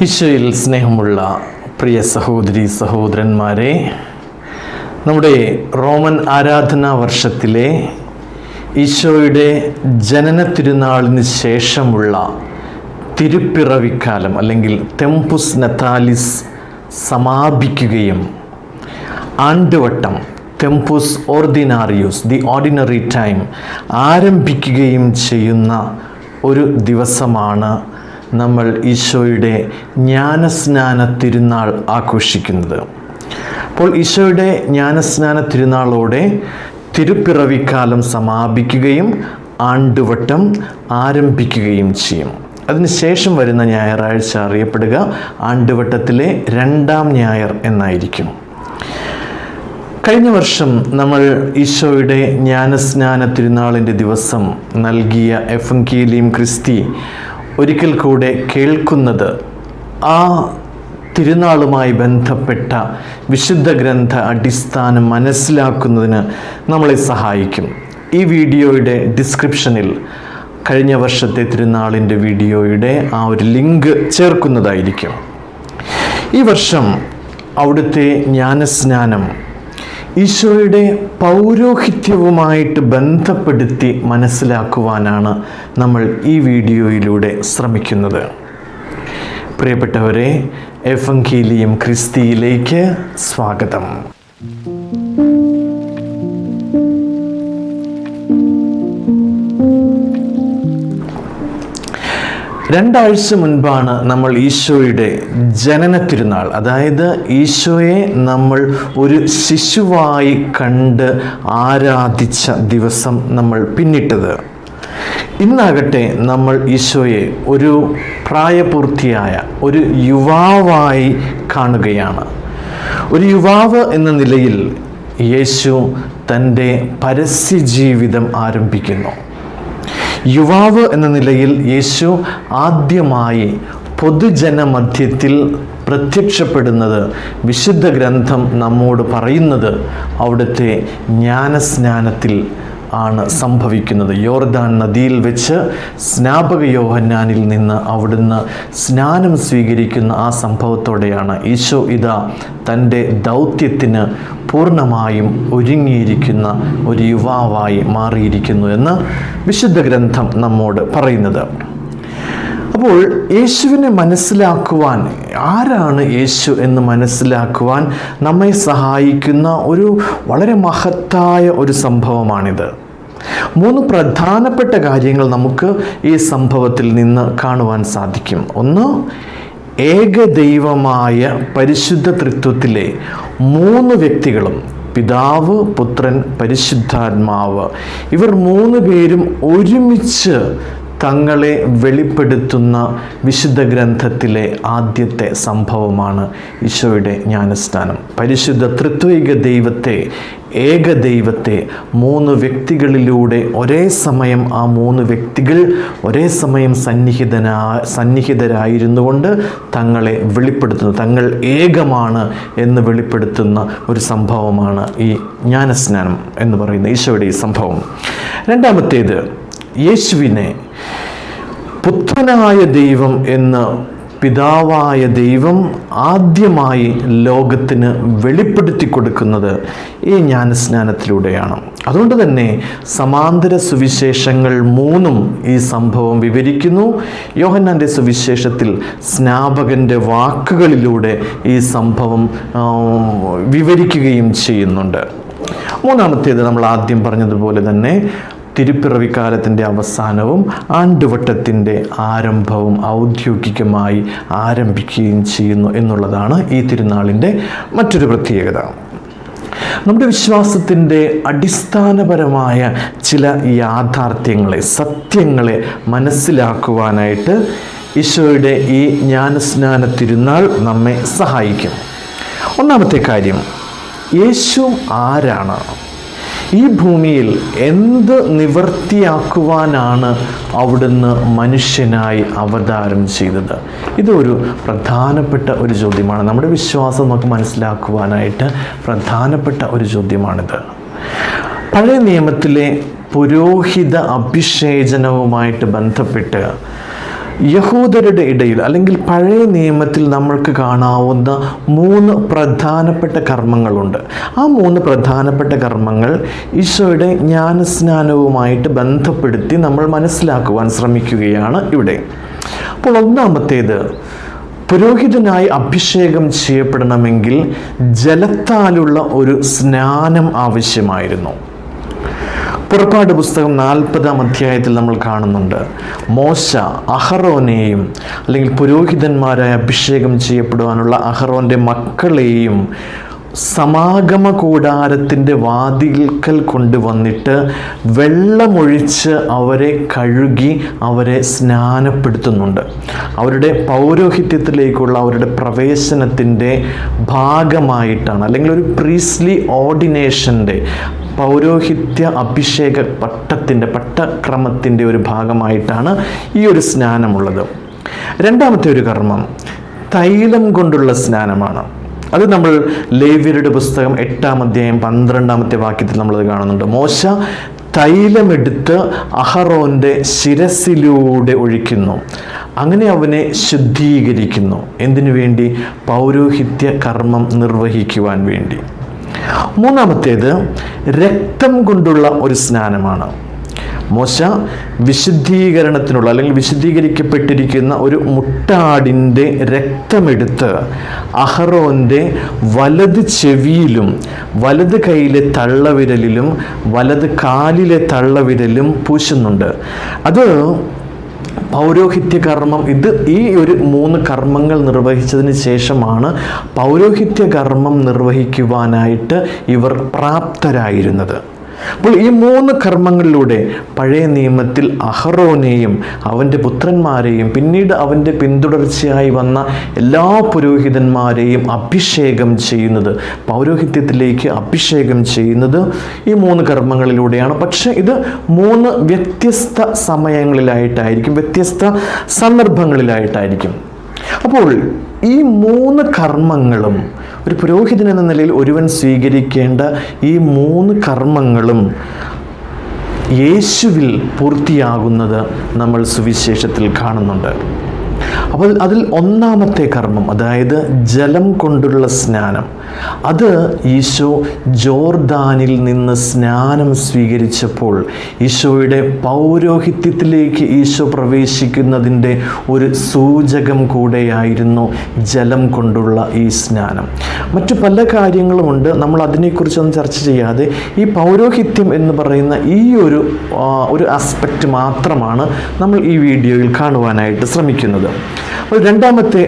ഈശോയിൽ സ്നേഹമുള്ള പ്രിയ സഹോദരി സഹോദരന്മാരെ, നമ്മുടെ റോമൻ ആരാധനാ വർഷത്തിലെ ഈശോയുടെ ജനന തിരുനാളിന് ശേഷമുള്ള തിരുപ്പിറവിക്കാലം അല്ലെങ്കിൽ ടെമ്പുസ് നതാലിസ് സമാപിക്കുകയും ആണ്ടുവട്ടം ടെമ്പുസ് ഓർഡിനാറിയൂസ് ദി ഓർഡിനറി ടൈം ആരംഭിക്കുകയും ചെയ്യുന്ന ഒരു ദിവസമാണ് നമ്മൾ ഈശോയുടെ ജ്ഞാനസ്നാന തിരുനാൾ ആഘോഷിക്കുന്നത്. അപ്പോൾ ഈശോയുടെ ജ്ഞാനസ്നാന തിരുനാളോടെ തിരുപ്പിറവിക്കാലം സമാപിക്കുകയും ആണ്ടുവട്ടം ആരംഭിക്കുകയും ചെയ്യും. അതിനുശേഷം വരുന്ന ഞായറാഴ്ച അറിയപ്പെടുക ആണ്ടുവട്ടത്തിലെ രണ്ടാം ഞായർ എന്നായിരിക്കും. കഴിഞ്ഞ വർഷം നമ്മൾ ഈശോയുടെ ജ്ഞാനസ്നാന തിരുനാളിൻ്റെ ദിവസം നൽകിയ എവങ്കേലിയം ക്രിസ്തി ഒരിക്കൽ കൂടെ കേൾക്കുന്നത് ആ തിരുനാളുമായി ബന്ധപ്പെട്ട വിശുദ്ധ ഗ്രന്ഥ അടിസ്ഥാനം മനസ്സിലാക്കുന്നതിന് നമ്മളെ സഹായിക്കും. ഈ വീഡിയോയുടെ ഡിസ്ക്രിപ്ഷനിൽ കഴിഞ്ഞ വർഷത്തെ തിരുനാളിൻ്റെ വീഡിയോയുടെ ആ ഒരു ലിങ്ക് ചേർക്കുന്നതായിരിക്കും. ഈ വർഷം അവിടുത്തെ ജ്ഞാനസ്നാനം ഈശോയുടെ പൗരോഹിത്യവുമായിട്ട് ബന്ധപ്പെടുത്തി മനസ്സിലാക്കുവാനാണ് നമ്മൾ ഈ വീഡിയോയിലൂടെ ശ്രമിക്കുന്നത്. പ്രിയപ്പെട്ടവരെ, എവങ്കേലിയം ക്രിസ്തിയിലേക്ക് സ്വാഗതം. രണ്ടാഴ്ച മുൻപാണ് നമ്മൾ ഈശോയുടെ ജനന തിരുനാൾ, അതായത് ഈശോയെ നമ്മൾ ഒരു ശിശുവായി കണ്ട് ആരാധിച്ച ദിവസം നമ്മൾ പിന്നിട്ടത്. ഇന്നാകട്ടെ നമ്മൾ ഈശോയെ ഒരു പ്രായപൂർത്തിയായ ഒരു യുവാവായി കാണുകയാണ്. ഒരു യുവാവ് എന്ന നിലയിൽ യേശു തൻ്റെ പരസ്യ ജീവിതം ആരംഭിക്കുന്നു. യുവാവ് എന്ന നിലയിൽ യേശു ആദ്യമായി പൊതുജനമധ്യത്തിൽ പ്രത്യക്ഷപ്പെടുന്നത് വിശുദ്ധ ഗ്രന്ഥം നമ്മോട് പറയുന്നത് അവിടുത്തെ ജ്ഞാനസ്നാനത്തിൽ ആണ് സംഭവിക്കുന്നത്. യോർദാൻ നദിയിൽ വെച്ച് സ്നാപക യോഹന്നാനിൽ നിന്ന് അവിടുന്ന് സ്നാനം സ്വീകരിക്കുന്ന ആ സംഭവത്തോടെയാണ് ഈശോ ഇതാ തൻ്റെ ദൗത്യത്തിന് പൂർണ്ണമായും ഒരുങ്ങിയിരിക്കുന്ന ഒരു യുവാവായി മാറിയിരിക്കുന്നു എന്ന് വിശുദ്ധ ഗ്രന്ഥം നമ്മോട് പറയുന്നത്. അപ്പോൾ യേശുവിനെ മനസ്സിലാക്കുവാൻ, ആരാണ് യേശു എന്ന് മനസ്സിലാക്കുവാൻ നമ്മെ സഹായിക്കുന്ന ഒരു വളരെ മഹത്തായ ഒരു സംഭവമാണിത്. 3 പ്രധാനപ്പെട്ട കാര്യങ്ങൾ നമുക്ക് ഈ സംഭവത്തിൽ നിന്ന് കാണുവാൻ സാധിക്കും. ഒന്ന്, ഏകദൈവമായ പരിശുദ്ധ ത്രിത്വത്തിലെ 3 വ്യക്തികളും, പിതാവ്, പുത്രൻ, പരിശുദ്ധാത്മാവ്, ഇവർ 3 പേരും ഒരുമിച്ച് തങ്ങളെ വെളിപ്പെടുത്തുന്ന വിശുദ്ധ ഗ്രന്ഥത്തിലെ ആദ്യത്തെ സംഭവമാണ് ഈശോയുടെ ജ്ഞാനസ്നാനം. പരിശുദ്ധ ത്രിത്വൈക ദൈവത്തെ, ഏകദൈവത്തെ 3 വ്യക്തികളിലൂടെ ഒരേ സമയം ആ 3 വ്യക്തികൾ ഒരേ സമയം സന്നിഹിതരായിരുന്നു കൊണ്ട് തങ്ങളെ വെളിപ്പെടുത്തുന്നു, തങ്ങൾ ഏകമാണ് എന്ന് വെളിപ്പെടുത്തുന്ന ഒരു സംഭവമാണ് ഈ ജ്ഞാനസ്നാനം എന്ന് പറയുന്ന ഈശോയുടെ ഈ സംഭവം. രണ്ടാമത്തേത്, യേശുവിനെ പുത്രനായ ദൈവം എന്ന് പിതാവായ ദൈവം ആദ്യമായി ലോകത്തിന് വെളിപ്പെടുത്തി കൊടുക്കുന്നത് ഈ ജ്ഞാനസ്നാനത്തിലൂടെയാണ്. അതുകൊണ്ട് തന്നെ സമാന്തര സുവിശേഷങ്ങൾ 3 ഈ സംഭവം വിവരിക്കുന്നു. യോഹന്നാൻ്റെ സുവിശേഷത്തിൽ സ്നാപകൻ്റെ വാക്കുകളിലൂടെ ഈ സംഭവം വിവരിക്കുകയും ചെയ്യുന്നുണ്ട്. മൂന്നാമത്തേത്, നമ്മൾ ആദ്യം പറഞ്ഞതുപോലെ തന്നെ തിരുപ്പിറവിക്കാലത്തിൻ്റെ അവസാനവും ആണ്ടുവട്ടത്തിൻ്റെ ആരംഭവും ഔദ്യോഗികമായി ആരംഭിക്കുകയും ചെയ്യുന്നു എന്നുള്ളതാണ് ഈ തിരുനാളിൻ്റെ മറ്റൊരു പ്രത്യേകത. നമ്മുടെ വിശ്വാസത്തിൻ്റെ അടിസ്ഥാനപരമായ ചില യാഥാർത്ഥ്യങ്ങളെ, സത്യങ്ങളെ മനസ്സിലാക്കുവാനായിട്ട് ഈശോയുടെ ഈ ജ്ഞാനസ്നാന തിരുനാൾ നമ്മെ സഹായിക്കും. ഒന്നാമത്തെ കാര്യം, യേശു ആരാണ്? ഈ ഭൂമിയിൽ എന്ത് നിവർത്തിയാക്കുവാനാണ് അവിടുന്ന് മനുഷ്യനായി അവതാരം ചെയ്തത്? ഇതൊരു പ്രധാനപ്പെട്ട ഒരു ചോദ്യമാണ്. നമ്മുടെ വിശ്വാസം നമുക്ക് മനസ്സിലാക്കുവാനായിട്ട് പ്രധാനപ്പെട്ട ഒരു ചോദ്യമാണിത്. പഴയ നിയമത്തിലെ പുരോഹിത അഭിഷേചനവുമായിട്ട് ബന്ധപ്പെട്ട് യഹൂദരുടെ ഇടയിൽ അല്ലെങ്കിൽ പഴയ നിയമത്തിൽ നമ്മൾക്ക് കാണാവുന്ന 3 പ്രധാനപ്പെട്ട കർമ്മങ്ങളുണ്ട്. ആ 3 പ്രധാനപ്പെട്ട കർമ്മങ്ങൾ ഈശോയുടെ ജ്ഞാനസ്നാനവുമായിട്ട് ബന്ധപ്പെടുത്തി നമ്മൾ മനസ്സിലാക്കുവാൻ ശ്രമിക്കുകയാണ് ഇവിടെ. അപ്പോൾ ഒന്നാമത്തേത്, പുരോഹിതനായി അഭിഷേകം ചെയ്യപ്പെടണമെങ്കിൽ ജലത്താലുള്ള ഒരു സ്നാനം ആവശ്യമായിരുന്നു. പുറപ്പാട് പുസ്തകം 40-ാം അധ്യായത്തിൽ നമ്മൾ കാണുന്നുണ്ട്, മോശ അഹറോനെയും അല്ലെങ്കിൽ പുരോഹിതന്മാരായി അഭിഷേകം ചെയ്യപ്പെടുവാനുള്ള അഹറോൻ്റെ മക്കളെയും സമാഗമ കൂടാരത്തിൻ്റെ വാതിൽക്കൽ കൊണ്ടുവന്നിട്ട് വെള്ളമൊഴിച്ച് അവരെ കഴുകി അവരെ സ്നാനപ്പെടുത്തുന്നുണ്ട്. അവരുടെ പൗരോഹിത്യത്തിലേക്കുള്ള അവരുടെ പ്രവേശനത്തിൻ്റെ ഭാഗമായിട്ടാണ്, അല്ലെങ്കിൽ ഒരു പ്രീസ്ലി ഓർഡിനേഷൻ്റെ പൗരോഹിത്യ അഭിഷേക പട്ടക്രമത്തിൻ്റെ ഒരു ഭാഗമായിട്ടാണ് ഈ ഒരു സ്നാനമുള്ളത്. രണ്ടാമത്തെ ഒരു കർമ്മം തൈലം കൊണ്ടുള്ള സ്നാനമാണ്. അത് നമ്മൾ ലേവ്യരുടെ പുസ്തകം 8-ാം അധ്യായം 12-ാമത്തെ വാക്യത്തിൽ നമ്മളത് കാണുന്നുണ്ട്. മോശ തൈലമെടുത്ത് അഹറോൻ്റെ ശിരസിലൂടെ ഒഴിക്കുന്നു, അങ്ങനെ അവനെ ശുദ്ധീകരിക്കുന്നു. എന്തിനു വേണ്ടി? പൗരോഹിത്യ കർമ്മം നിർവഹിക്കുവാൻ വേണ്ടി. മൂന്നാമത്തേത് രക്തം കൊണ്ടുള്ള ഒരു സ്നാനമാണ്. മോശ വിശുദ്ധീകരണത്തിനുള്ള അല്ലെങ്കിൽ വിശുദ്ധീകരിക്കപ്പെട്ടിരിക്കുന്ന ഒരു മുട്ടാടിൻ്റെ രക്തമെടുത്ത് അഹറോൻ്റെ വലത് ചെവിയിലും വലത് കൈയിലെ തള്ളവിരലിലും വലത് കാലിലെ തള്ളവിരലും പൂശുന്നുണ്ട്. അത് പൗരോഹിത്യ കർമ്മം. ഈ ഒരു 3 കർമ്മങ്ങൾ നിർവഹിച്ചതിന് ശേഷമാണ് പൗരോഹിത്യ കർമ്മം നിർവഹിക്കുവാനായിട്ട് ഇവർ പ്രാപ്തരായിരുന്നത്. അപ്പോൾ ഈ 3 കർമ്മങ്ങളിലൂടെ പഴയ നിയമത്തിൽ അഹറോനെയും അവൻ്റെ പുത്രന്മാരെയും പിന്നീട് അവൻ്റെ പിന്തുടർച്ചയായി വന്ന എല്ലാ പുരോഹിതന്മാരെയും അഭിഷേകം ചെയ്യുന്നത്, പൗരോഹിത്യത്തിലേക്ക് അഭിഷേകം ചെയ്യുന്നത് ഈ 3 കർമ്മങ്ങളിലൂടെയാണ്. പക്ഷേ ഇത് 3 വ്യത്യസ്ത സമയങ്ങളിലായിട്ടായിരിക്കും, വ്യത്യസ്ത സന്ദർഭങ്ങളിലായിട്ടായിരിക്കും. അപ്പോൾ ഈ 3 കർമ്മങ്ങളും ഒരു പുരോഹിതൻ എന്ന നിലയിൽ ഒരുവൻ സ്വീകരിക്കേണ്ട ഈ 3 കർമ്മങ്ങളും യേശുവിൽ പൂർത്തിയാകുന്നത് നമ്മൾ സുവിശേഷത്തിൽ കാണുന്നുണ്ട്. അപ്പോൾ അതിൽ ഒന്നാമത്തെ കർമ്മം, അതായത് ജലം കൊണ്ടുള്ള സ്നാനം, അത് ഈശോ ജോർദാനിൽ നിന്ന് സ്നാനം സ്വീകരിച്ചപ്പോൾ ഈശോയുടെ പൗരോഹിത്യത്തിലേക്ക് ഈശോ പ്രവേശിക്കുന്നതിൻ്റെ ഒരു സൂചകം കൂടെയായിരുന്നു ജലം കൊണ്ടുള്ള ഈ സ്നാനം. മറ്റു പല കാര്യങ്ങളുമുണ്ട്, നമ്മൾ അതിനെക്കുറിച്ചൊന്നും ചർച്ച ചെയ്യാതെ ഈ പൗരോഹിത്യം എന്ന് പറയുന്ന ഈ ഒരു ആസ്പെക്റ്റ് മാത്രമാണ് നമ്മൾ ഈ വീഡിയോയിൽ കാണുവാനായിട്ട് ശ്രമിക്കുന്നത്. അപ്പോൾ രണ്ടാമത്തെ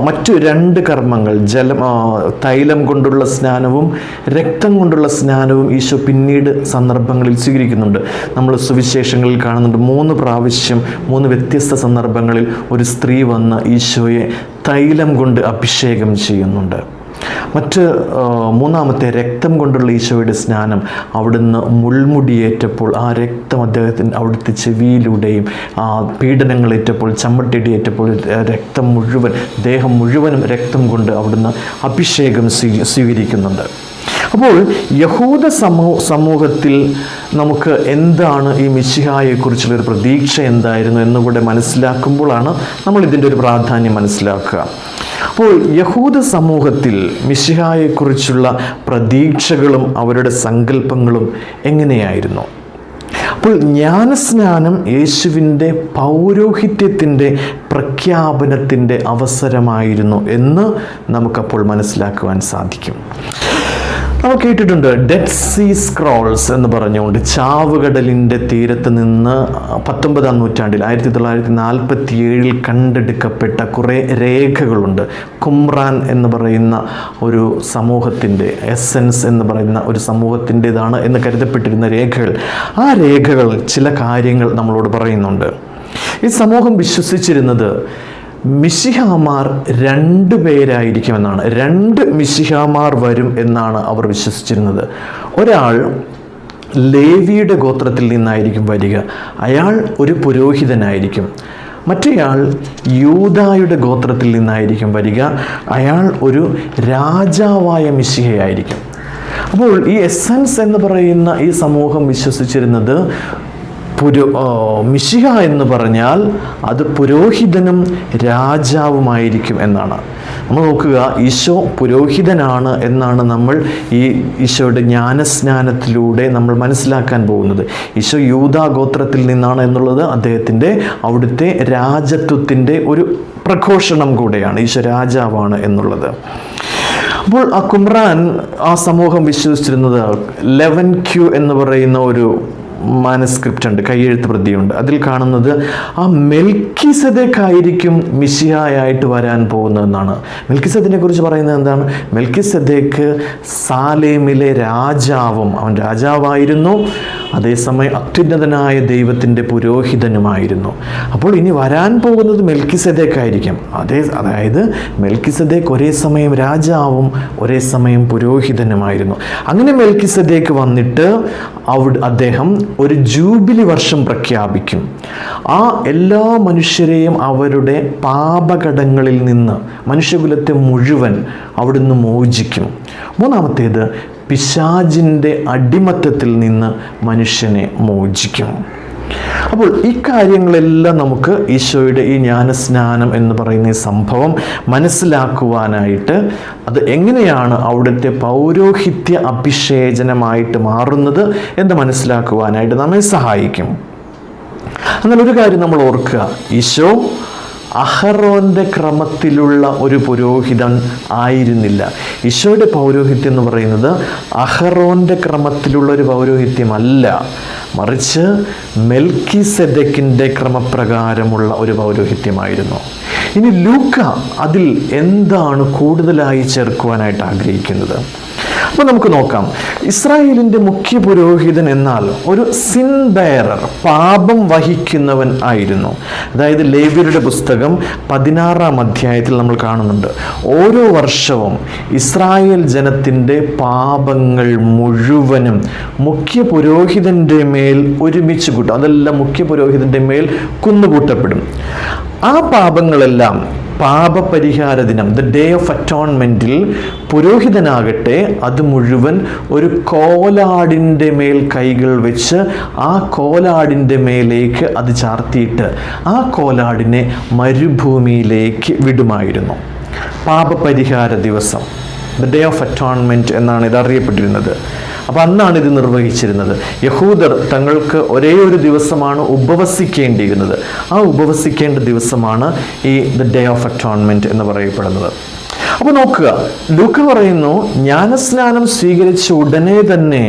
മറ്റു 2 കർമ്മങ്ങൾ, തൈലം കൊണ്ടുള്ള സ്നാനവും രക്തം കൊണ്ടുള്ള സ്നാനവും ഈശോ പിന്നീട് സന്ദർഭങ്ങളിൽ സ്വീകരിക്കുന്നുണ്ട്. നമ്മൾ സുവിശേഷങ്ങളിൽ കാണുന്നുണ്ട് 3 പ്രാവശ്യം 3 വ്യത്യസ്ത സന്ദർഭങ്ങളിൽ ഒരു സ്ത്രീ വന്ന് ഈശോയെ തൈലം കൊണ്ട് അഭിഷേകം ചെയ്യുന്നുണ്ട്. മൂന്നാമത്തെ രക്തം കൊണ്ടുള്ള ഈശോയുടെ സ്നാനം, അവിടുന്ന് മുൾമുടിയേറ്റപ്പോൾ ആ രക്തം അവിടുത്തെ ചെവിയിലൂടെയും പീഡനങ്ങളേറ്റപ്പോൾ, ചമ്മട്ടിടിയേറ്റപ്പോൾ രക്തം മുഴുവൻ, ദേഹം മുഴുവനും രക്തം കൊണ്ട് അവിടുന്ന് അഭിഷേകം സ്വീകരിക്കുന്നുണ്ട്. അപ്പോൾ യഹൂദ സമൂഹത്തിൽ നമുക്ക് എന്താണ് ഈ മിശിഹായെക്കുറിച്ചുള്ളൊരു പ്രതീക്ഷ എന്തായിരുന്നു എന്നുകൂടെ മനസ്സിലാക്കുമ്പോഴാണ് നമ്മൾ ഇതിൻ്റെ ഒരു പ്രാധാന്യം മനസ്സിലാക്കുക. അപ്പോൾ യഹൂദ സമൂഹത്തിൽ മിശിഹായെക്കുറിച്ചുള്ള പ്രതീക്ഷകളും അവരുടെ സങ്കല്പങ്ങളും എങ്ങനെയായിരുന്നു? അപ്പോൾ ജ്ഞാനസ്നാനം യേശുവിൻ്റെ പൗരോഹിത്യത്തിൻ്റെ പ്രഖ്യാപനത്തിൻ്റെ അവസരമായിരുന്നു എന്ന് നമുക്കപ്പോൾ മനസ്സിലാക്കുവാൻ സാധിക്കും. നമ്മൾ കേട്ടിട്ടുണ്ട് ഡെഡ് സീ സ്ക്രോൾസ് എന്ന് പറഞ്ഞുകൊണ്ട്, ചാവുകടലിൻ്റെ തീരത്ത് നിന്ന് 19-ാം നൂറ്റാണ്ടിൽ 1947 കണ്ടെടുക്കപ്പെട്ട കുറേ രേഖകളുണ്ട്. കുമ്രാൻ എന്ന് പറയുന്ന ഒരു സമൂഹത്തിൻ്റെ, എസൻസ് എന്ന് പറയുന്ന ഒരു സമൂഹത്തിൻ്റെതാണ് എന്ന് കരുതപ്പെട്ടിരുന്ന രേഖകൾ. ആ രേഖകൾ ചില കാര്യങ്ങൾ നമ്മളോട് പറയുന്നുണ്ട്. ഈ സമൂഹം വിശ്വസിച്ചിരുന്നത് മിശിഹാമാർ 2 പേരായിരിക്കുമെന്നാണ്. 2 മിശിഹാമാർ വരും എന്നാണ് അവർ വിശ്വസിച്ചിരുന്നത്. ഒരാൾ ലേവിയുടെ ഗോത്രത്തിൽ നിന്നായിരിക്കും വരിക, അയാൾ ഒരു പുരോഹിതനായിരിക്കും. മറ്റേയാൾ യൂദായുടെ ഗോത്രത്തിൽ നിന്നായിരിക്കും വരിക, അയാൾ ഒരു രാജാവായ മിശിഹയായിരിക്കും. അപ്പോൾ ഈ എസൻസ് എന്ന് പറയുന്ന ഈ സമൂഹം വിശ്വസിച്ചിരുന്നത് മിശിഹ എന്ന് പറഞ്ഞാൽ അത് പുരോഹിതനും രാജാവുമായിരിക്കും എന്നാണ്. നമ്മൾ നോക്കുക, ഈശോ പുരോഹിതനാണ് എന്നാണ് നമ്മൾ ഈ ഈശോയുടെ ജ്ഞാനസ്നാനത്തിലൂടെ നമ്മൾ മനസ്സിലാക്കാൻ പോകുന്നത്. ഈശോ യൂദാ ഗോത്രത്തിൽ നിന്നാണ് എന്നുള്ളത് അദ്ദേഹത്തിൻ്റെ അവിടുത്തെ രാജത്വത്തിൻ്റെ ഒരു പ്രഘോഷണം കൂടെയാണ്, ഈശോ രാജാവാണ് എന്നുള്ളത്. അപ്പോൾ ആ കുമ്രാൻ ആ സമൂഹം വിശ്വസിച്ചിരുന്നത് 11Q എന്ന് പറയുന്ന ഒരു മാനസ്ക്രിപ്റ്റ് ഉണ്ട്, കയ്യെഴുത്ത് പ്രതിയുണ്ട്. അതിൽ കാണുന്നത് ആ മെൽക്കിസെദേക്കായിരിക്കും മിശിഹായായിട്ട് വരാൻ പോകുന്നതെന്നാണ്. മെൽക്കിസെദിനെ കുറിച്ച് പറയുന്നത് എന്താണ്? മെൽക്കിസെദേക്ക് സാലേമിലെ രാജാവും, അവൻ രാജാവായിരുന്നു, അതേസമയം അത്യുന്നതനായ ദൈവത്തിൻ്റെ പുരോഹിതനുമായിരുന്നു. അപ്പോൾ ഇനി വരാൻ പോകുന്നത് മെൽക്കിസെദേക്കായിരിക്കും. അതായത് മെൽക്കിസെദേക്ക് ഒരേ സമയം രാജാവും ഒരേ സമയം പുരോഹിതനുമായിരുന്നു. അങ്ങനെ മെൽക്കിസെദേക്ക് വന്നിട്ട് അദ്ദേഹം ഒരു ജൂബിലി വർഷം പ്രഖ്യാപിക്കും. ആ എല്ലാ മനുഷ്യരെയും അവരുടെ പാപകടങ്ങളിൽ നിന്ന്, മനുഷ്യകുലത്തെ മുഴുവൻ അവിടുന്ന് മോചിക്കും. മൂന്നാമത്തേത്, പിശാചിൻ്റെ അടിമത്തത്തിൽ നിന്ന് മനുഷ്യനെ മോചിക്കും. അപ്പോൾ ഈ കാര്യങ്ങളെല്ലാം നമുക്ക് ഈശോയുടെ ഈ ജ്ഞാനസ്നാനം എന്ന് പറയുന്ന ഈ സംഭവം മനസ്സിലാക്കുവാനായിട്ട്, അത് എങ്ങനെയാണ് അവിടുത്തെ പൗരോഹിത്യ അഭിഷേചനമായിട്ട് മാറുന്നത് എന്ന് മനസ്സിലാക്കുവാനായിട്ട് നമ്മെ സഹായിക്കും. എന്നാൽ ഒരു കാര്യം നമ്മൾ ഓർക്കുക, ഈശോ അഹറോൻ്റെ ക്രമത്തിലുള്ള ഒരു പുരോഹിതൻ ആയിരുന്നില്ല. ഈശോയുടെ പൗരോഹിത്യം എന്ന് പറയുന്നത് അഹറോൻ്റെ ക്രമത്തിലുള്ള ഒരു പൗരോഹിത്യമല്ല, മറിച്ച് മെൽക്കിസെദെക്കിൻ്റെ ക്രമപ്രകാരമുള്ള ഒരു പൗരോഹിത്യമായിരുന്നു. ഇനി ലൂക്ക അതിൽ എന്താണ് കൂടുതലായി ചേർക്കുവാനായിട്ട് ആഗ്രഹിക്കുന്നത്? അപ്പോൾ നമുക്ക് നോക്കാം. ഇസ്രായേലിൻ്റെ മുഖ്യ പുരോഹിതൻ എന്നാൽ ഒരു സിൻ ബെയറർ, പാപം വഹിക്കുന്നവൻ ആയിരുന്നു. അതായത് ലേവ്യരുടെ പുസ്തകം 16-ാം അധ്യായത്തിൽ നമ്മൾ കാണുന്നുണ്ട്, ഓരോ വർഷവും ഇസ്രായേൽ ജനത്തിൻ്റെ പാപങ്ങൾ മുഴുവനും മുഖ്യ പുരോഹിതൻ്റെ മേൽ ഒരുമിച്ച് കൂട്ടും. അതെല്ലാം മുഖ്യ പുരോഹിതൻ്റെ മേൽ കുന്നുകൂട്ടപ്പെടും. ആ പാപങ്ങളെല്ലാം പാപപരിഹാര ദിനം, ദ ഡേ ഓഫ് അറ്റോൺമെൻറ്റിൽ പുരോഹിതനാകട്ടെ അത് മുഴുവൻ ഒരു കോലാടിൻ്റെ മേൽ കൈകൾ വെച്ച് ആ കോലാടിൻ്റെ മേലേക്ക് അത് ചാർത്തിയിട്ട് ആ കോലാടിനെ മരുഭൂമിയിലേക്ക് വിടുമായിരുന്നു. പാപപരിഹാര ദിവസം, ദ ഡേ ഓഫ് അറ്റോൺമെൻറ്റ് എന്നാണ് ഇത് അറിയപ്പെട്ടിരുന്നത്. അപ്പോൾ അന്നാണ് ഇത് നിർവഹിച്ചിരുന്നത്. യഹൂദർ തങ്ങൾക്ക് ഒരേ ഒരു ദിവസമാണ് ഉപവസിക്കേണ്ടിയിരുന്നത്. ആ ഉപവസിക്കേണ്ട ദിവസമാണ് ഈ ദ ഡേ ഓഫ് അറ്റോൺമെൻറ്റ് എന്ന് പറയപ്പെടുന്നത്. അപ്പോൾ നോക്കുക, ലൂക്ക പറയുന്നു, ജ്ഞാനസ്നാനം സ്വീകരിച്ച ഉടനെ തന്നെ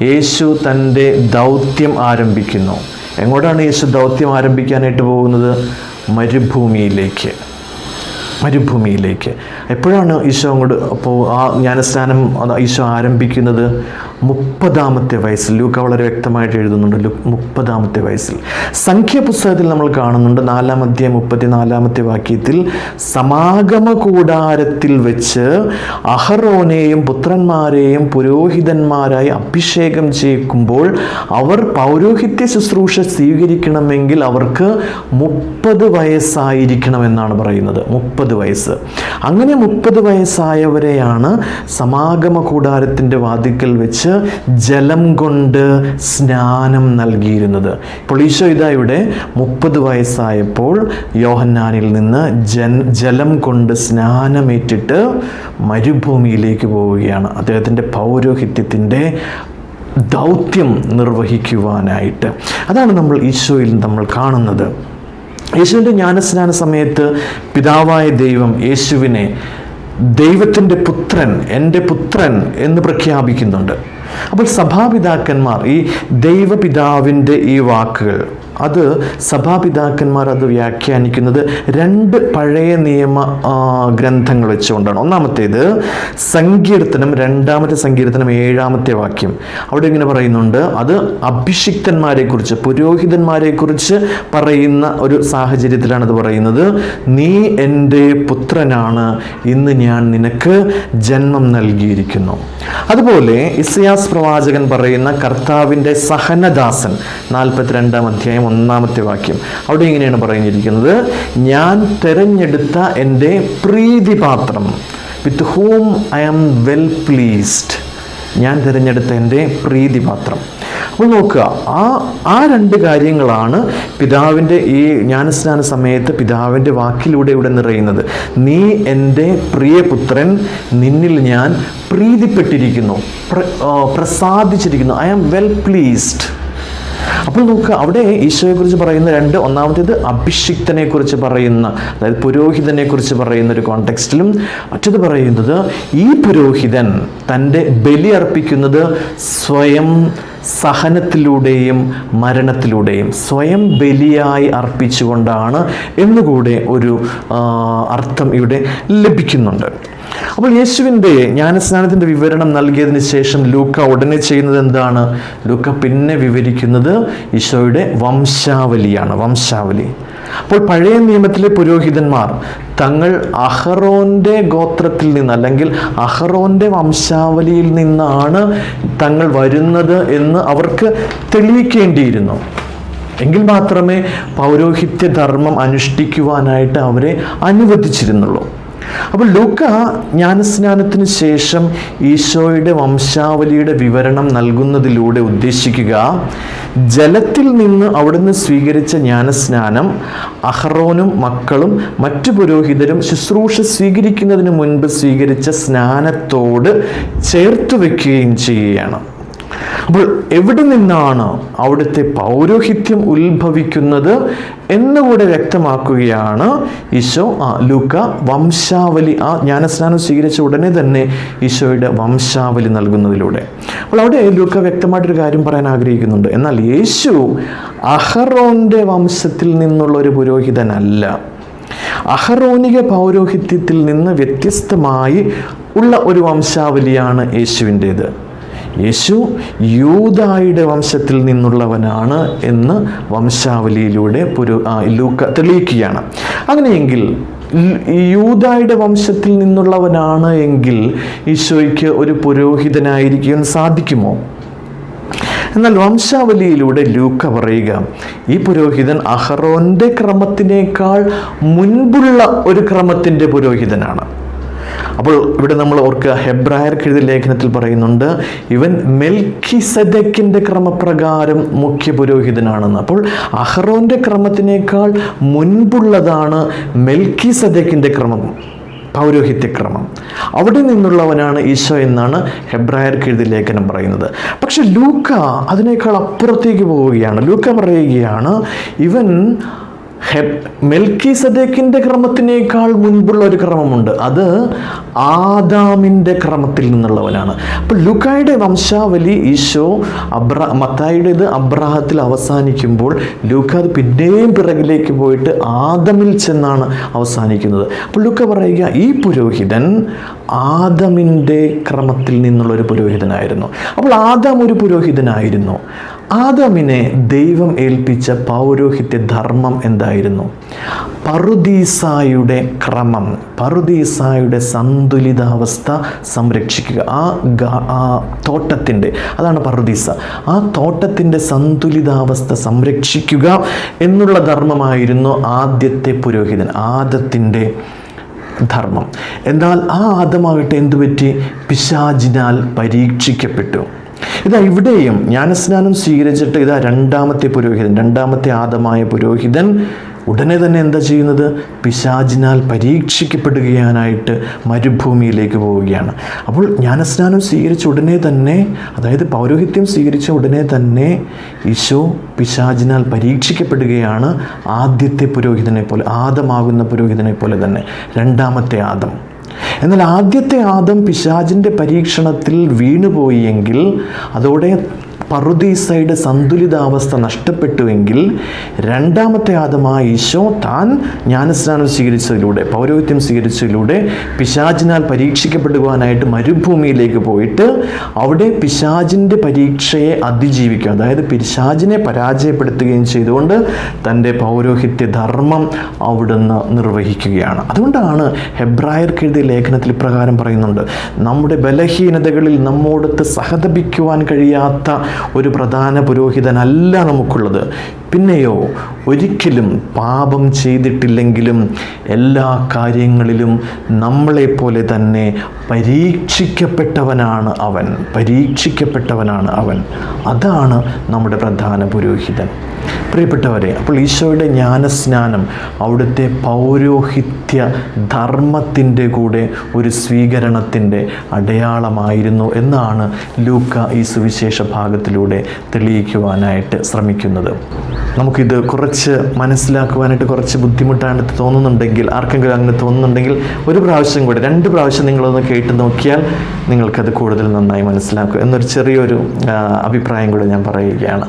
യേശു തൻ്റെ ദൗത്യം ആരംഭിക്കുന്നു. എങ്ങോട്ടാണ് യേശു ദൗത്യം ആരംഭിക്കാനായിട്ട് പോകുന്നത്? മരുഭൂമിയിലേക്ക്. എപ്പോഴാണ് ഈശോ അങ്ങോട്ട് ആ ജ്ഞാനസ്നാനം ഈശോ ആരംഭിക്കുന്നത്? 30-ാമത്തെ വയസ്സിൽ. ലൂക്ക വളരെ വ്യക്തമായിട്ട് എഴുതുന്നുണ്ട്, 30-ാമത്തെ വയസ്സിൽ. സംഖ്യാപുസ്തകത്തിൽ നമ്മൾ കാണുന്നുണ്ട് 4-ാം അധ്യായം 34-ാമത്തെ വാക്യത്തിൽ, സമാഗമ കൂടാരത്തിൽ വെച്ച് അഹറോനെയും പുത്രന്മാരെയും പുരോഹിതന്മാരായി അഭിഷേകം ചെയ്യുമ്പോൾ അവർ പൗരോഹിത്യ ശുശ്രൂഷ സ്വീകരിക്കണമെങ്കിൽ അവർക്ക് 30 വയസ്സായിരിക്കണമെന്നാണ് പറയുന്നത്. 30 വയസ്സ്. അങ്ങനെ 30 വയസ്സായവരെയാണ് സമാഗമ കൂടാരത്തിൻ്റെ വാതിക്കൽ വെച്ച് ജലം കൊണ്ട് സ്നാനം നൽകിയിരുന്നത്. ഇപ്പോൾ ഈശോ ഇവിടെ 30 വയസ്സായപ്പോൾ യോഹന്നാനിൽ നിന്ന് ജലം കൊണ്ട് സ്നാനമേറ്റിട്ട് മരുഭൂമിയിലേക്ക് പോവുകയാണ്, അദ്ദേഹത്തിൻ്റെ പൗരോഹിത്യത്തിൻ്റെ ദൗത്യം നിർവഹിക്കുവാനായിട്ട്. അതാണ് നമ്മൾ ഈശോയിൽ നമ്മൾ കാണുന്നത്. യേശുവിൻ്റെ ജ്ഞാനസ്നാന സമയത്ത് പിതാവായ ദൈവം യേശുവിനെ ദൈവത്തിൻ്റെ പുത്രൻ, എൻ്റെ പുത്രൻ എന്ന് പ്രഖ്യാപിക്കുന്നുണ്ട്. അപ്പോൾ സഭാപിതാക്കന്മാർ ഈ ദൈവപിതാവിൻ്റെ ഈ വാക്കുകൾ, അത് സഭാപിതാക്കന്മാർ അത് വ്യാഖ്യാനിക്കുന്നത് 2 പഴയ നിയമ ഗ്രന്ഥങ്ങൾ വെച്ചുകൊണ്ടാണ്. ഒന്നാമത്തേത് സങ്കീർത്തനം, 2-ാമത്തെ സങ്കീർത്തനം 7-ാമത്തെ വാക്യം. അവിടെ ഇങ്ങനെ പറയുന്നുണ്ട്, അത് അഭിഷിക്തന്മാരെക്കുറിച്ച്, പുരോഹിതന്മാരെക്കുറിച്ച് പറയുന്ന ഒരു സാഹചര്യത്തിലാണ് അത് പറയുന്നത്. നീ എൻ്റെ പുത്രനാണ്, ഇന്ന് ഞാൻ നിനക്ക് ജന്മം നൽകിയിരിക്കുന്നു. അതുപോലെ ഇസയാസ് പ്രവാചകൻ പറയുന്ന കർത്താവിൻ്റെ സഹനദാസൻ, 42-ാം അധ്യായം 1-ാമത്തെ വാക്യം. അവിടെ ഇങ്ങനെയാണ് പറഞ്ഞിരിക്കുന്നത്, ഞാൻ തെരഞ്ഞെടുത്ത എൻ്റെ പ്രീതിപാത്രം, with whom I am well pleased. ഞാൻ തിരഞ്ഞെടുത്ത എൻ്റെ പ്രീതിപാത്രം. അപ്പോൾ നോക്കുക, ആ രണ്ട് കാര്യങ്ങളാണ് പിതാവിൻ്റെ ഈ ജ്ഞാനസ്നാന സമയത്ത് പിതാവിൻ്റെ വാക്കിലൂടെ ഇവിടെ നിറയുന്നത്. നീ എൻ്റെ പ്രിയപുത്രൻ, നിന്നിൽ ഞാൻ പ്രീതിപ്പെട്ടിരിക്കുന്നു, പ്രസാദിച്ചിരിക്കുന്നു, ഐ ആം വെൽ പ്ലീസ്ഡ്. അപ്പോൾ നോക്കുക, അവിടെ ഈശോയെക്കുറിച്ച് പറയുന്ന ഒന്നാമത്തേത് അഭിഷിക്തനെ കുറിച്ച് പറയുന്ന, അതായത് പുരോഹിതനെ കുറിച്ച് പറയുന്ന ഒരു കോണ്ടെക്സ്റ്റിലും, മറ്റത് പറയുന്നത് ഈ പുരോഹിതൻ തൻ്റെ ബലി അർപ്പിക്കുന്നത് സ്വയം സഹനത്തിലൂടെയും മരണത്തിലൂടെയും സ്വയം ബലിയായി അർപ്പിച്ചുകൊണ്ടാണ് എന്നുകൂടെ ഒരു അർത്ഥം ഇവിടെ ലഭിക്കുന്നുണ്ട്. അപ്പോൾ യേശുവിൻ്റെ ജ്ഞാനസ്നാനത്തിൻ്റെ വിവരണം നൽകിയതിന് ശേഷം ലൂക്ക ഉടനെ ചെയ്യുന്നത് എന്താണ്? ലൂക്ക പിന്നെ വിവരിക്കുന്നത് ഈശോയുടെ വംശാവലിയാണ്, വംശാവലി. അപ്പോൾ പഴയ നിയമത്തിലെ പുരോഹിതന്മാർ തങ്ങൾ അഹറോൻ്റെ ഗോത്രത്തിൽ നിന്ന്, അല്ലെങ്കിൽ അഹറോൻ്റെ വംശാവലിയിൽ നിന്നാണ് തങ്ങൾ വരുന്നത് എന്ന് അവർക്ക് തെളിയിക്കേണ്ടിയിരുന്നു. എങ്കിൽ മാത്രമേ പൗരോഹിത്യ ധർമ്മം അനുഷ്ഠിക്കുവാനായിട്ട് അവരെ അനുവദിച്ചിരുന്നുള്ളൂ. അപ്പോൾ ലൂക്ക ജ്ഞാനസ്നാനത്തിന് ശേഷം ഈശോയുടെ വംശാവലിയുടെ വിവരണം നൽകുന്നതിലൂടെ ഉദ്ദേശിക്കുക, ജലത്തിൽ നിന്ന് അവിടുന്ന് സ്വീകരിച്ച ജ്ഞാനസ്നാനം അഹറോനും മക്കളും മറ്റു പുരോഹിതരും ശുശ്രൂഷ സ്വീകരിക്കുന്നതിന് മുൻപ് സ്വീകരിച്ച സ്നാനത്തോട് ചേർത്ത് വയ്ക്കുകയും ചെയ്യുകയാണ്. അപ്പോൾ എവിടെ നിന്നാണ് അവിടുത്തെ പൗരോഹിത്യം ഉത്ഭവിക്കുന്നത് എന്നുകൂടെ വ്യക്തമാക്കുകയാണ് ഈശോ ലൂക്ക വംശാവലി, ആ ജ്ഞാനസ്നാനം സ്വീകരിച്ച ഉടനെ തന്നെ ഈശോയുടെ വംശാവലി നൽകുന്നതിലൂടെ. അപ്പോൾ അവിടെ ലൂക്ക വ്യക്തമായിട്ടൊരു കാര്യം പറയാൻ ആഗ്രഹിക്കുന്നുണ്ട്. എന്നാൽ യേശു അഹറോൻ്റെ വംശത്തിൽ നിന്നുള്ള ഒരു പുരോഹിതനല്ല. അഹറോനിക പൗരോഹിത്യത്തിൽ നിന്ന് വ്യത്യസ്തമായി ഉള്ള ഒരു വംശാവലിയാണ് യേശുവിൻ്റേത്. യേശു യൂദായുടെ വംശത്തിൽ നിന്നുള്ളവനാണ് എന്ന് വംശാവലിയിലൂടെ ലൂക്ക തെളിയിക്കുകയാണ്. അങ്ങനെയെങ്കിൽ യൂദായുടെ വംശത്തിൽ നിന്നുള്ളവനാണ് എങ്കിൽ ഈശോയ്ക്ക് ഒരു പുരോഹിതനായിരിക്കാൻ സാധിക്കുമോ? എന്നാൽ വംശാവലിയിലൂടെ ലൂക്ക പറയുക, ഈ പുരോഹിതൻ അഹറോൻ്റെ ക്രമത്തിനേക്കാൾ മുൻപുള്ള ഒരു ക്രമത്തിൻ്റെ പുരോഹിതനാണ്. അപ്പോൾ ഇവിടെ നമ്മൾ ഓർക്കുക, ഹെബ്രായർക്ക് എഴുതിയ ലേഖനത്തിൽ പറയുന്നുണ്ട്, ഇവൻ മെൽക്കിസെദെക്കിൻ്റെ ക്രമപ്രകാരം മുഖ്യ പുരോഹിതനാണെന്ന്. അപ്പോൾ അഹറോൻ്റെ ക്രമത്തിനേക്കാൾ മുൻപുള്ളതാണ് മെൽക്കിസെദെക്കിൻ്റെ ക്രമം, പൗരോഹിത്യക്രമം. അവിടെ നിന്നുള്ളവനാണ് ഈശോ എന്നാണ് ഹെബ്രായർക്ക് എഴുതിയ ലേഖനം പറയുന്നത്. പക്ഷെ ലൂക്ക അതിനേക്കാൾ അപ്പുറത്തേക്ക് പോവുകയാണ്. ലൂക്ക പറയുകയാണ്, ഇവൻ മെൽക്കിസെദെക്കിൻ്റെ ക്രമത്തിനേക്കാൾ മുൻപുള്ള ഒരു ക്രമമുണ്ട്, അത് ആദാമിൻ്റെ ക്രമത്തിൽ നിന്നുള്ളവനാണ്. അപ്പോൾ ലൂക്കായുടെ വംശാവലി ഈശോ മത്തായിയുടേത് അബ്രാഹത്തിൽ അവസാനിക്കുമ്പോൾ ലൂക്ക അത് പിന്നെയും പിറകിലേക്ക് പോയിട്ട് ആദമിൽ ചെന്നാണ് അവസാനിക്കുന്നത്. അപ്പോൾ ലൂക്ക പറയുക, ഈ പുരോഹിതൻ ആദമിൻ്റെ ക്രമത്തിൽ നിന്നുള്ളൊരു പുരോഹിതനായിരുന്നു. അപ്പോൾ ആദാം ഒരു പുരോഹിതനായിരുന്നു. ആദാമിനെ ദൈവം ഏൽപ്പിച്ച പൗരോഹിത്യ ധർമ്മം എന്തായിരുന്നു? പറുദീസായുടെ ക്രമം, പറുദീസായുടെ സന്തുലിതാവസ്ഥ സംരക്ഷിക്കുക. ആ തോട്ടത്തിൻ്റെ, അതാണ് പറുദീസ, ആ തോട്ടത്തിൻ്റെ സന്തുലിതാവസ്ഥ സംരക്ഷിക്കുക എന്നുള്ള ധർമ്മമായിരുന്നു ആദ്യത്തെ പുരോഹിതൻ, ആദത്തിൻ്റെ ധർമ്മം. എന്നാൽ ആ ആദമാകട്ടെ എന്തുപറ്റി? പിശാചിനാൽ പരീക്ഷിക്കപ്പെട്ടു. ഇതാ ഇവിടെയും ജ്ഞാനസ്നാനം സ്വീകരിച്ചിട്ട് ഇതാ രണ്ടാമത്തെ പുരോഹിതൻ, രണ്ടാമത്തെ ആദമായ പുരോഹിതൻ ഉടനെ തന്നെ എന്താ ചെയ്യുന്നത്? പിശാചിനാൽ പരീക്ഷിക്കപ്പെടുകയാനായിട്ട് മരുഭൂമിയിലേക്ക് പോവുകയാണ്. അപ്പോൾ ജ്ഞാനസ്നാനം സ്വീകരിച്ച ഉടനെ തന്നെ, അതായത് പൗരോഹിത്യം സ്വീകരിച്ച ഉടനെ തന്നെ ഈശോ പിശാചിനാൽ പരീക്ഷിക്കപ്പെടുകയാണ്. ആദ്യത്തെ പുരോഹിതനെ പോലെ, ആദമാകുന്ന പുരോഹിതനെ പോലെ തന്നെ രണ്ടാമത്തെ ആദം. എന്നാൽ ആദ്യത്തെ ആദം പിശാചിൻ്റെ പരീക്ഷണത്തിൽ വീണുപോയി എങ്കിൽ, അതോടെ പറുദീസയുടെ സന്തുലിതാവസ്ഥ നഷ്ടപ്പെട്ടുവെങ്കിൽ, രണ്ടാമത്തെ ആദമായ ഈശോ താൻ ജ്ഞാനസ്നാനം സ്വീകരിച്ചതിലൂടെ, പൗരോഹിത്യം സ്വീകരിച്ചതിലൂടെ പിശാചിനാൽ പരീക്ഷിക്കപ്പെടുവാനായിട്ട് മരുഭൂമിയിലേക്ക് പോയിട്ട് അവിടെ പിശാചിൻ്റെ പരീക്ഷയെ അതിജീവിക്കുക, അതായത് പിശാചിനെ പരാജയപ്പെടുത്തുകയും ചെയ്തുകൊണ്ട് തൻ്റെ പൗരോഹിത്യ ധർമ്മം അവിടുന്ന് നിർവഹിക്കുകയാണ്. അതുകൊണ്ടാണ് ഹെബ്രായർക്ക് എഴുതിയ ലേഖനത്തിൽ ഇപ്രകാരം പറയുന്നുണ്ട്, നമ്മുടെ ബലഹീനതകളിൽ നമ്മോടൊത്ത് സഹതപിക്കുവാൻ കഴിയാത്ത ഒരു പ്രധാന പുരോഹിതനല്ല നമുക്കുള്ളത്, പിന്നെയോ ഒരിക്കലും പാപം ചെയ്തിട്ടില്ലെങ്കിലും എല്ലാ കാര്യങ്ങളിലും നമ്മളെപ്പോലെ തന്നെ പരീക്ഷിക്കപ്പെട്ടവനാണ് അവൻ. അതാണ് നമ്മുടെ പ്രധാന പുരോഹിതൻ. പ്രിയപ്പെട്ടവരെ, അപ്പോൾ ഈശോയുടെ ജ്ഞാനസ്നാനം അവിടുത്തെ പൗരോഹിത്യ ധർമ്മത്തിൻ്റെ കൂടെ ഒരു സ്വീകരണത്തിൻ്റെ അടയാളമായിരുന്നു എന്നാണ് ലൂക്ക ഈ സുവിശേഷ ഭാഗത്തിലൂടെ തെളിയിക്കുവാനായിട്ട് ശ്രമിക്കുന്നത്. നമുക്കിത് കുറച്ച് മനസ്സിലാക്കുവാനായിട്ട് കുറച്ച് ബുദ്ധിമുട്ടായിട്ട് തോന്നുന്നുണ്ടെങ്കിൽ, ആർക്കെങ്കിലും അങ്ങനെ തോന്നുന്നുണ്ടെങ്കിൽ, ഒരു പ്രാവശ്യം കൂടെ 2 പ്രാവശ്യം നിങ്ങളൊന്ന് കേട്ട് നോക്കിയാൽ നിങ്ങൾക്കത് കൂടുതൽ നന്നായി മനസ്സിലാക്കും എന്നൊരു ചെറിയൊരു അഭിപ്രായം കൂടെ ഞാൻ പറയുകയാണ്.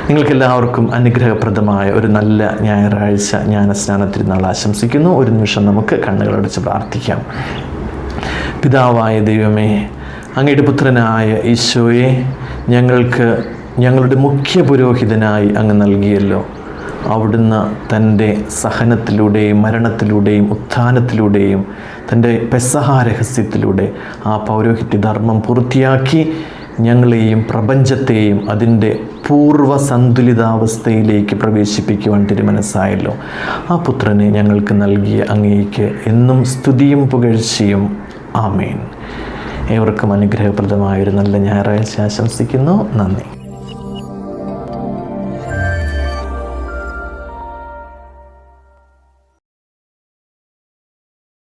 നിങ്ങൾക്കെല്ലാവർക്കും അനുഗ്രഹപ്രദമായ ഒരു നല്ല ഞായറാഴ്ച ജ്ഞാനസ്നാന തിരുനാൾ ആശംസിക്കുന്നു. ഒരു നിമിഷം നമുക്ക് കണ്ണുകളടച്ച് പ്രാർത്ഥിക്കാം. പിതാവായ ദൈവമേ, അങ്ങയുടെ പുത്രനായ ഈശോയെ ഞങ്ങൾക്ക് ഞങ്ങളുടെ മുഖ്യ പുരോഹിതനായി അങ്ങ് നൽകിയല്ലോ. അവിടുന്ന് തൻ്റെ സഹനത്തിലൂടെയും മരണത്തിലൂടെയും ഉത്ഥാനത്തിലൂടെയും തൻ്റെ പെസഹ രഹസ്യത്തിലൂടെ ആ പൗരോഹിത്യ ധർമ്മം പൂർത്തിയാക്കി ഞങ്ങളെയും പ്രപഞ്ചത്തെയും അതിൻ്റെ പൂർവ്വസന്തുലിതാവസ്ഥയിലേക്ക് പ്രവേശിപ്പിക്കുവാൻ തിരുമനസ്സായല്ലോ. ആ പുത്രനെ ഞങ്ങൾക്ക് നൽകിയ അങ്ങേക്ക് എന്നും സ്തുതിയും പുകഴ്ചയും. ആമേൻ. ഏവർക്കും അനുഗ്രഹപ്രദമായൊരു നല്ല ഞായറാഴ്ച ആശംസിക്കുന്നു. നന്ദി.